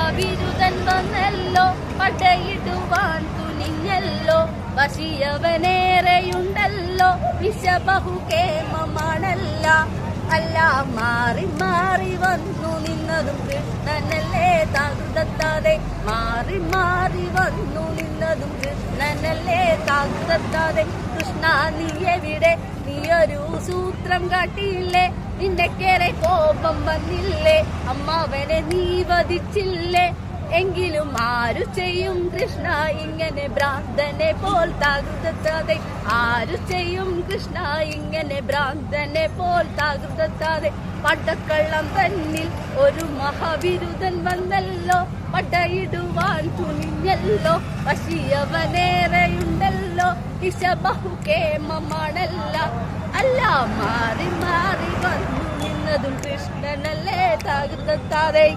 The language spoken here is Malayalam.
മഹാവിരുദൻ വന്നല്ലോ, പടയിടുവാൻ തുനിഞ്ഞല്ലോ. വശിയവനേറെയുണ്ടല്ലോ, വിശ ബഹുകേമമാണല്ല. അല്ല മാറി മാറി വന്നു നിന്നതും കൃഷ്ണനല്ലേ താകൃതത്താതെ. മാറി മാറി വന്നു നിന്നതും കൃഷ്ണനല്ലേ താകൃതത്താതെ. കൃഷ്ണ നീ എവിടെ? നീയൊരു സൂത്രം കാട്ടിയില്ലേ? നിന്നെക്കേറെ കോപം വന്നില്ലേ? അമ്മാവനെ നീ വധിച്ചില്ലേ? എങ്കിലും ആരു ചെയ്യും കൃഷ്ണ ഇങ്ങനെ ഭ്രാന്തനെ പോൽ താകൃതത്താതെ. ആരു ചെയ്യും കൃഷ്ണ ഇങ്ങനെ ഭ്രാന്തനെ പോൽ താകൃതത്താതെ. പടക്കള്ളം തന്നിൽ ഒരു മഹാവിരുദൻ വന്നല്ലോ, പടയിടുവാൻ തുനിഞ്ഞല്ലോ. വശിയവനേറെയുണ്ടല്ലോ, ദിശ ബഹുകേമമാണല്ല. അല്ല മാറി മാറി വന്നു നിന്നതും കൃഷ്ണനല്ലേ താകൃതത്താതെ.